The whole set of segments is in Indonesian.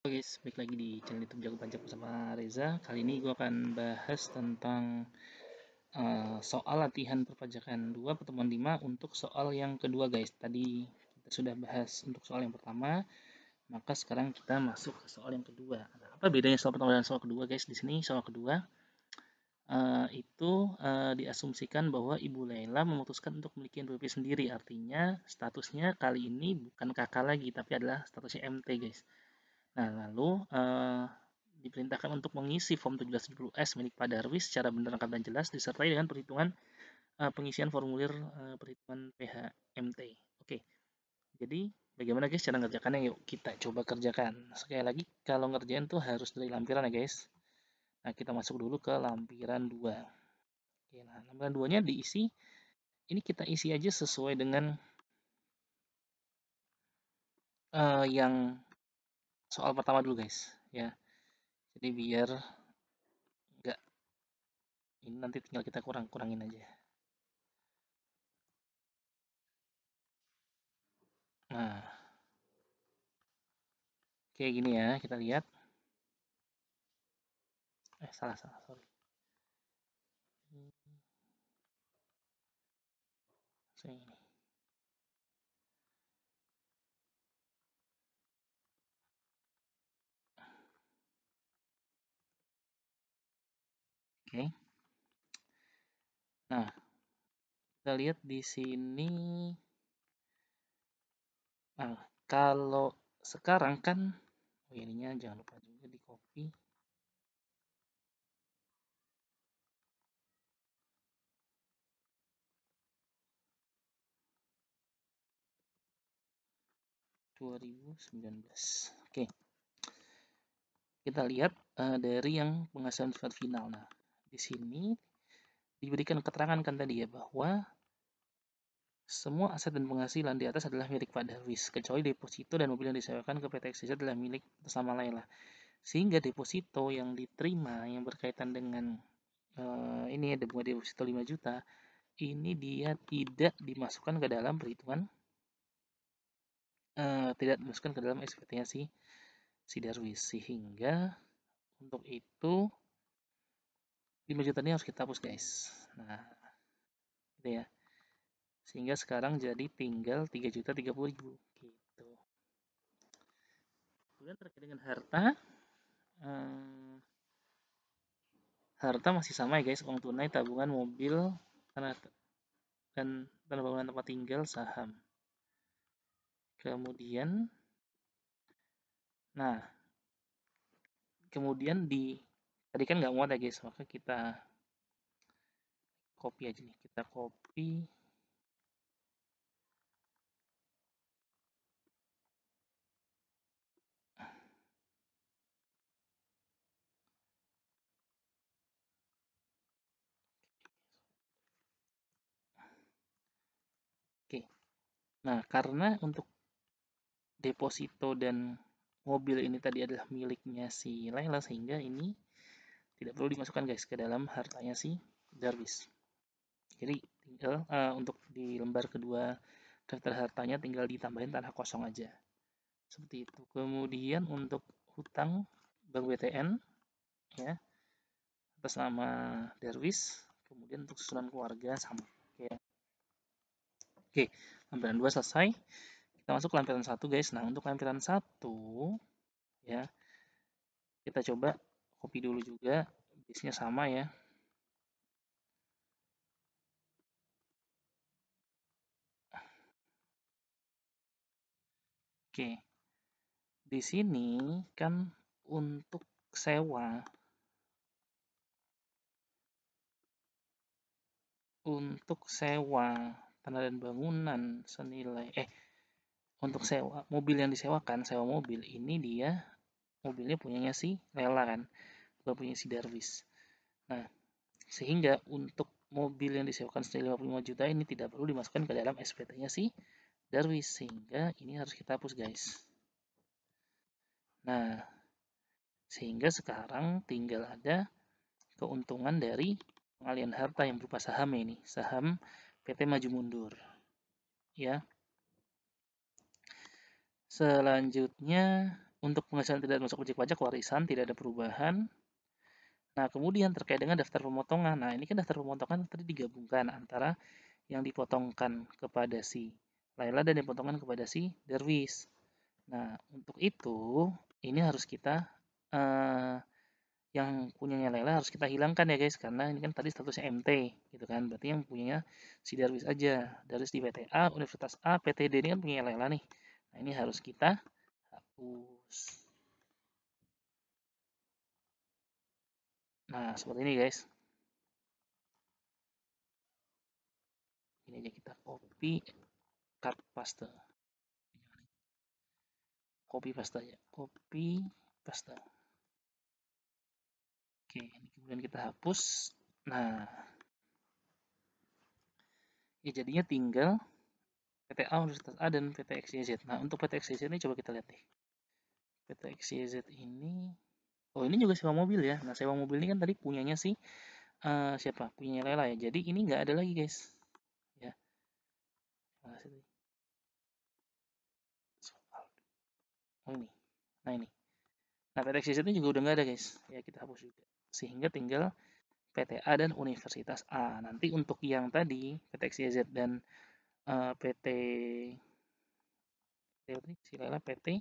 Halo guys, balik lagi di channel YouTube Jago Pajak bersama Reza. Kali ini gue akan bahas tentang soal latihan perpajakan 2 pertemuan 5 untuk soal yang kedua guys. Tadi kita sudah bahas untuk soal yang pertama, maka sekarang kita masuk ke soal yang kedua. Nah, apa bedanya soal pertama dan soal kedua guys? Di sini soal kedua diasumsikan bahwa Ibu Laila memutuskan untuk memiliki NPWP sendiri. Artinya statusnya kali ini bukan kakak lagi, tapi adalah statusnya MT guys. Nah, lalu diperintahkan untuk mengisi form 1770S milik Pak Darwis secara benar, lengkap, dan jelas disertai dengan perhitungan pengisian formulir perhitungan PHMT. Oke, jadi bagaimana guys cara ngerjakannya? Yuk kita coba kerjakan. Sekali lagi, kalau ngerjain tuh harus dari lampiran ya guys. Nah, kita masuk dulu ke lampiran 2. Oke, nah lampiran 2-nya diisi. Ini kita isi aja sesuai dengan yang soal pertama dulu guys. Ya, jadi biar enggak, ini nanti tinggal kita kurangin aja. Nah, kayak gini ya, kita lihat. Salah, sorry. Ini. Oke. Nah, kita lihat di sini. Nah, kalau sekarang kan, ininya jangan lupa juga di copy. Oke, kita lihat dari yang penghasilan sifat final. Nah, di sini diberikan keterangan kan tadi ya bahwa semua aset dan penghasilan di atas adalah milik Pak Darwis, kecuali deposito dan mobil yang disewakan ke PT XYZ adalah milik bersama Laila. Sehingga deposito yang diterima yang berkaitan dengan ini ada bunga deposito 5 juta, ini dia tidak dimasukkan ke dalam perhitungan, tidak dimasukkan ke dalam SPT-nya si Darwis, sehingga untuk itu 5 juta ini harus kita hapus guys. Nah, gitu ya. Sehingga sekarang jadi tinggal 3.030.000 gitu. Kemudian terkait dengan harta, harta masih sama ya guys, uang tunai, tabungan, mobil, tanah dan tanah bangunan tempat tinggal, saham. Kemudian, nah, kemudian tadi kan nggak muat ya guys, maka kita copy aja nih, kita copy. Oke, nah karena untuk deposito dan mobil ini tadi adalah miliknya si Laila, sehingga ini tidak perlu dimasukkan guys ke dalam hartanya si Darwis. Jadi tinggal untuk di lembar kedua daftar hartanya tinggal ditambahin tanah kosong aja. Seperti itu. Kemudian untuk hutang Bank BTN ya atas nama Darwis. Kemudian untuk susunan keluarga sama. Oke, lampiran 2 selesai. Kita masuk ke lampiran 1 guys. Nah, untuk lampiran 1 ya, kita coba copy dulu juga. Base-nya sama ya. Oke. Di sini kan untuk sewa tanah dan bangunan senilai untuk sewa mobil yang disewakan, sewa mobil ini dia mobilnya punyanya si Lela kan, bukan punya si Darwis. Nah, sehingga untuk mobil yang disewakan senilai 55 juta ini tidak perlu dimasukkan ke dalam SPT-nya si Darwis, sehingga ini harus kita hapus guys. Nah, sehingga sekarang tinggal ada keuntungan dari pengalihan harta yang berupa saham ini, saham PT Maju Mundur. Ya. Selanjutnya Untuk penghasilan tidak masuk objek pajak warisan tidak ada perubahan. Nah, kemudian terkait dengan daftar pemotongan. Nah, ini kan daftar pemotongan tadi digabungkan antara yang dipotongkan kepada si Laila dan dipotongkan kepada si Derwis. Nah, untuk itu ini harus kita eh, yang punyanya Laila harus kita hilangkan ya guys, karena ini kan tadi statusnya MT gitu kan. Berarti yang punyanya si Darwis aja. Darwis di PTA, Universitas A, PTD ini kan punya Laila nih. Nah, ini harus kita hapus. Nah, seperti ini guys. Ini aja kita copy, cut, paste. Copy paste aja. Copy paste. Oke, ini kemudian kita hapus. Nah, ya jadinya tinggal PTA Universitas A dan PT XYZ. Nah, untuk PT XYZ ini coba kita lihat deh. PT XYZ ini, oh ini juga sewa mobil ya. Nah, sewa mobil ini kan tadi punyanya sih siapa? Punyanya Lela ya. Jadi ini nggak ada lagi guys. Ya, oh ini. Nah ini. Nah PT XYZ ini juga udah nggak ada guys. Ya kita hapus juga. Sehingga tinggal PTA dan Universitas A. Nanti untuk yang tadi PT XYZ dan PT si Lela PT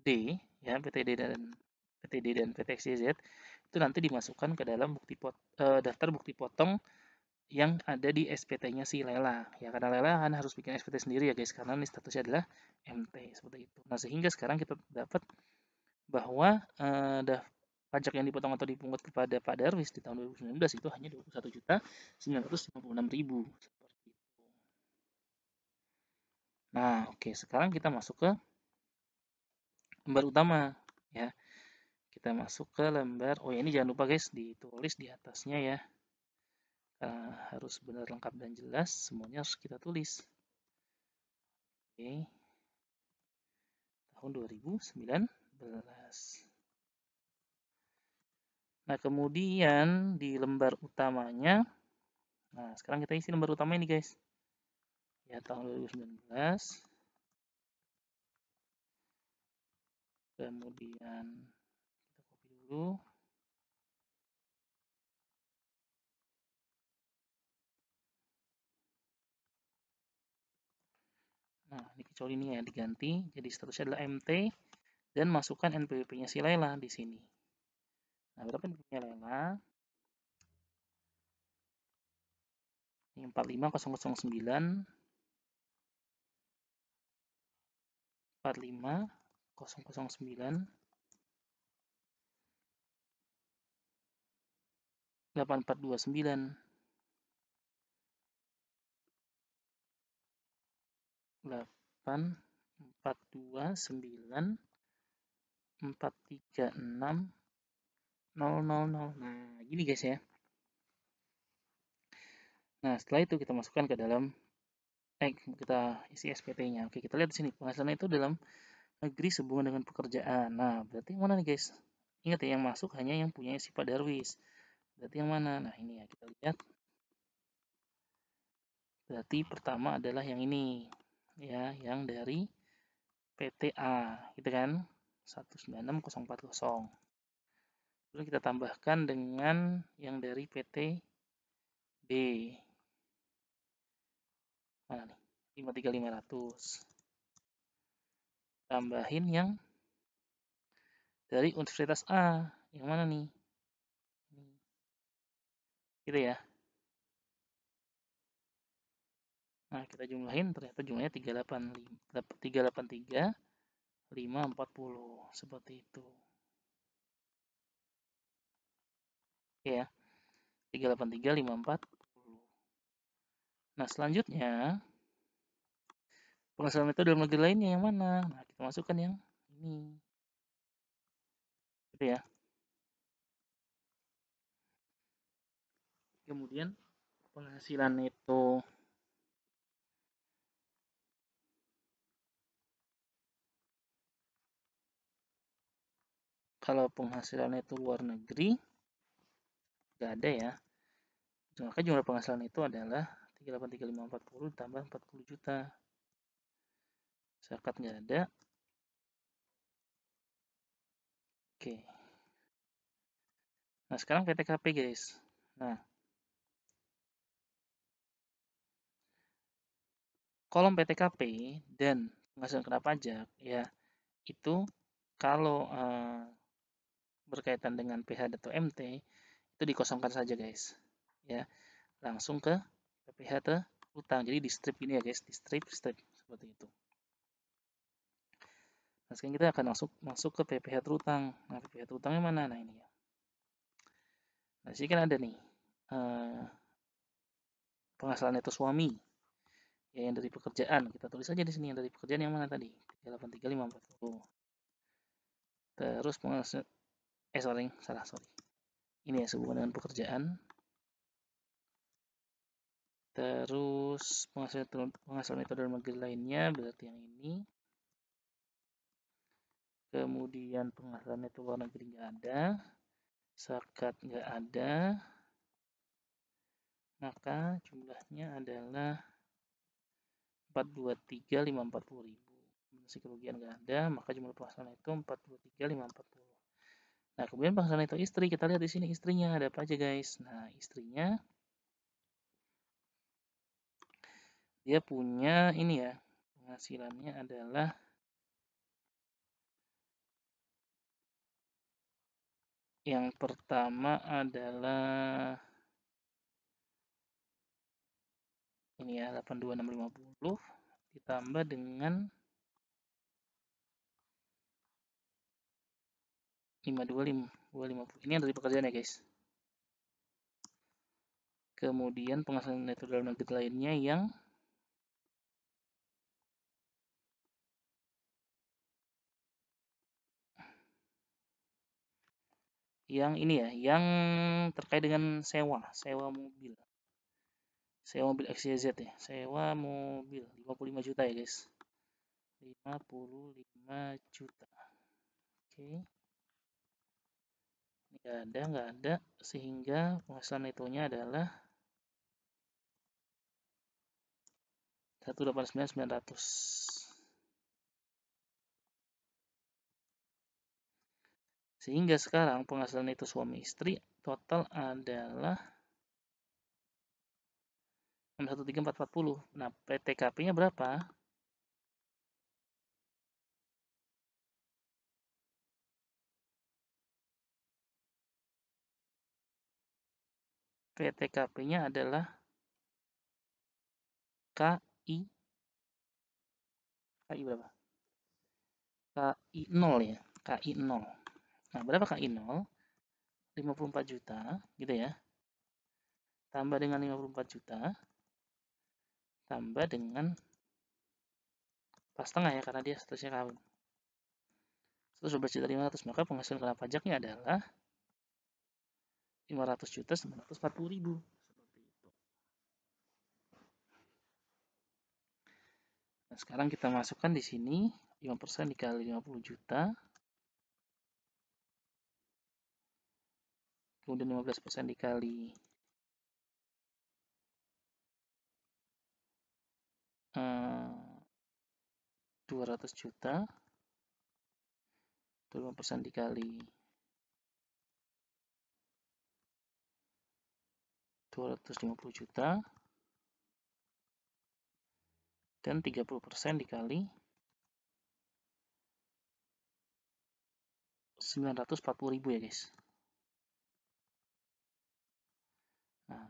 D ya PTD dan PT XYZ itu nanti dimasukkan ke dalam daftar bukti potong yang ada di SPT-nya si Lela. Ya karena Lela kan harus bikin SPT sendiri ya guys, karena ini statusnya adalah MT seperti itu. Nah sehingga sekarang kita dapat bahwa pajak yang dipotong atau dipungut kepada Pak Darwis di tahun 2019 itu hanya 21.956.000 seperti itu. Nah oke, sekarang kita masuk ke lembar utama ya. Kita masuk ke lembar, oh ya ini jangan lupa guys ditulis di atasnya ya. Harus benar lengkap dan jelas, semuanya harus kita tulis. Oke, tahun 2019. Nah, kemudian di lembar utamanya, nah sekarang kita isi lembar utama ini guys. Ya, tahun 2019. Kemudian kita copy dulu. Nah, ini kecuali ini ya diganti, jadi statusnya adalah MT dan masukkan NPWP-nya si Lela di sini. Nah, berapa NPWP-nya Lela? Ini 45009 45009 8429 8429006. Nah, gini guys ya. Nah, setelah itu kita masukkan ke dalam kita isi SPT-nya. Oke, kita lihat di sini penghasilan itu dalam negeri sehubungan dengan pekerjaan. Nah, berarti yang mana nih guys? Ingat ya, yang masuk hanya yang punya si Pak Darwis. Berarti yang mana? Nah, ini ya kita lihat. Berarti pertama adalah yang ini. Ya, yang dari PTA, gitu kan? 196040. Lalu kita tambahkan dengan yang dari PT B. Mana nih? 53500. Tambahin yang dari Universitas A. Yang mana nih? Gitu ya. Nah, kita jumlahin ternyata jumlahnya 383.540 seperti itu. Oke ya. 383.540. Nah, selanjutnya penghasilan metode dalam negeri lainnya yang mana? Nah, kita masukkan yang ini. Gitu ya. Kemudian penghasilan itu kalau penghasilan itu luar negeri nggak ada ya. Maka jumlah penghasilan itu adalah 383.540 tambah 40 juta. Zakat nggak ada. Oke. Nah, sekarang PTKP, guys. Nah, kolom PTKP dan penghasilan kena pajak, ya, itu kalau berkaitan dengan PH atau MT, itu dikosongkan saja, guys. Ya, langsung ke PPh terutang. Jadi di strip ini ya, guys, di strip seperti itu. Nah, sekarang kita akan masuk ke PPh terutang. Nah, PPh terutangnya mana? Nah, ini ya. Nah, sini kan ada nih penghasilan neto suami. Ya, yang dari pekerjaan. Kita tulis aja di sini yang dari pekerjaan yang mana tadi? 383.540. Terus penghasilan sorry. Ini ya, sehubungan dengan pekerjaan. Terus penghasilan neto dalam negeri lainnya berarti yang ini. Kemudian penghasilan neto luar negeri nggak ada. Zakat nggak ada. Maka jumlahnya adalah 423.540.000. Masih kerugian nggak ada, maka jumlah penghasilan itu 423.540. Nah, kemudian penghasilan itu istri, kita lihat di sini istrinya ada apa aja, guys. Nah, istrinya dia punya ini ya, penghasilannya adalah yang pertama adalah ini ya, 82.650 ditambah dengan 52.250. Ini yang dari pekerjaan ya, guys. Kemudian penghasilan neto dalam negeri lainnya yang ini ya, yang terkait dengan sewa mobil. Sewa mobil XYZ ya, sewa mobil 55 juta ya, guys. 55 juta. Oke. Ini nggak ada, sehingga penghasilan netonya adalah 189.900. Sehingga sekarang penghasilan neto suami istri total adalah 613.440. Nah, PTKP-nya berapa? PTKP-nya adalah KI berapa? KI 0 ya, KI 0. Nah, berapa KI 0? 54 juta, gitu ya. Tambah dengan 54 juta, tambah dengan pas setengah ya, karena dia statusnya kawin. 112.500, maka penghasilan kena pajaknya adalah 500.940.000. Seperti itu. Nah, sekarang kita masukkan di sini 5% dikali 50 juta. Kemudian 15% dikali 200 juta. 5% dikali 250 juta. Dan 30% dikali 940.000 ya, guys. Nah,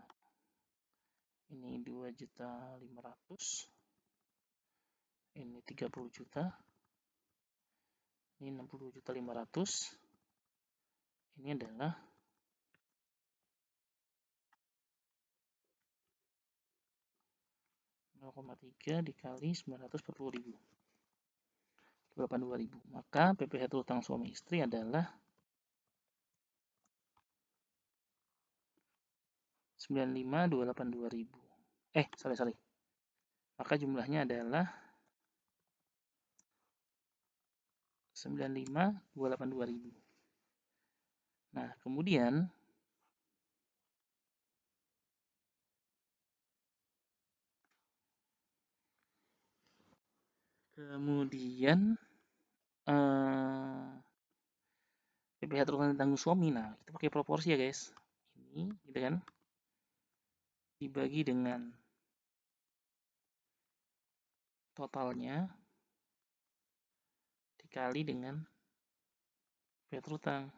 ini 2.500.000. Ini 30 juta. Ini 60.500.000. Ini adalah 0,3 dikali 940.000. 82.000. Maka PPh terutang suami istri adalah 95.282.000. Sorry. Maka jumlahnya adalah 95.282.000. Nah, kemudian Kemudian PPh terutama tanggung suami. Nah, kita pakai proporsi ya guys. Ini gitu kan, dibagi dengan totalnya dikali dengan PPh terutang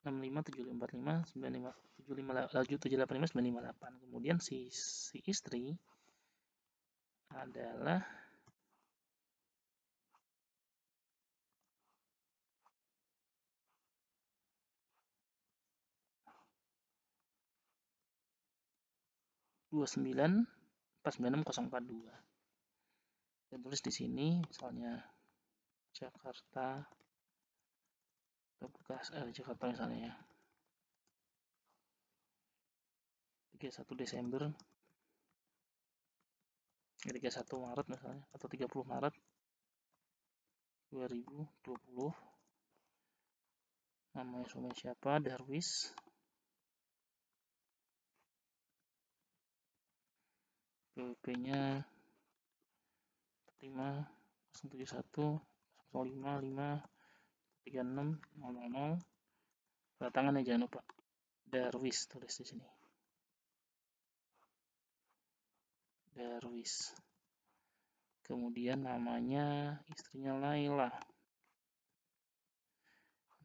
657545957578. Kemudian si istri adalah 29496042. Saya tulis di sini misalnya Jakarta Jakarta misalnya ya, 31 Desember 31 Maret misalnya, atau 30 Maret 2020. Namanya suami siapa? Darwis. PWP-nya 50710553600. Tanda tangannya jangan lupa. Darwis tulis di sini. Darwis. Kemudian namanya istrinya Laila.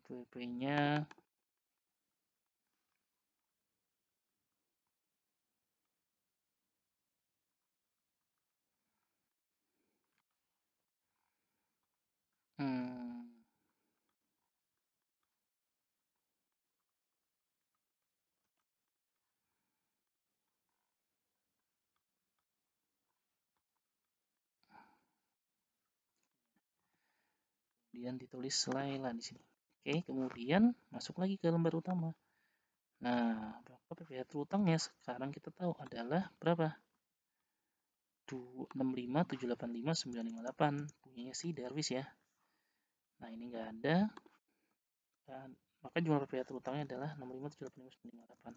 PWP-nya 'Hmm. Kemudian ditulis Laila di sini. Oke, kemudian masuk lagi ke lembar utama. Nah, berapa PPh terutangnya sekarang kita tahu adalah berapa? 65785,958 punyanya si Darwis ya. Nah, ini nggak ada. Dan maka jumlah PPh terutangnya adalah 65785,958.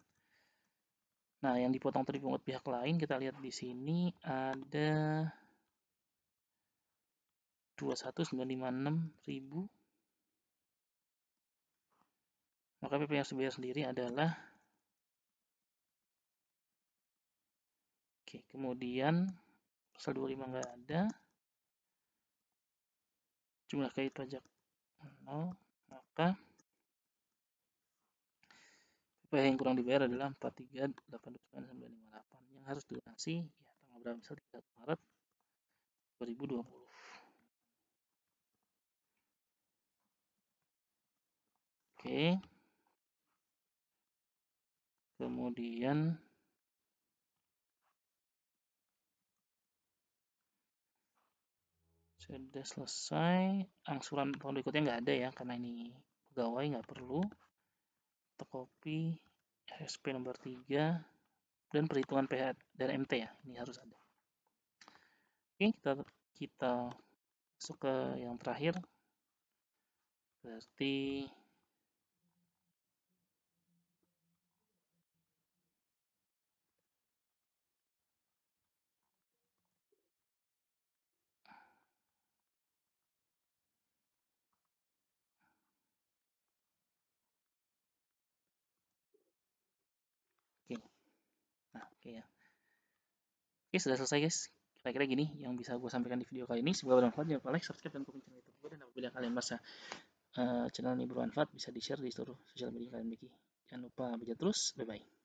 Nah, yang dipotong tadi pungut pihak lain kita lihat di sini ada 21.956.000. Maka PP yang harus dibayar sendiri adalah oke, kemudian pasal 25 nggak ada, jumlah kait pajak 0, maka PP yang kurang dibayar adalah 43.829.958 yang harus dilunasi ya tanggal berapa, misal 31 Maret 2020. Oke, kemudian sudah selesai. Angsuran tahun berikutnya nggak ada ya, karena ini pegawai nggak perlu. Fotokopi SP nomor 3 dan perhitungan PH dan MT ya, ini harus ada. Oke, kita masuk ke yang terakhir. Berarti oke. Nah, oke ya. Oke, sudah selesai guys. Kira-kira gini yang bisa gue sampaikan di video kali ini. Semoga bermanfaat. Jangan lupa like, subscribe, dan komen channel YouTube gue. Dan apabila kalian merasa channel ini bermanfaat, bisa di-share di seluruh sosial media kalian miliki. Jangan lupa baca terus. Bye-bye.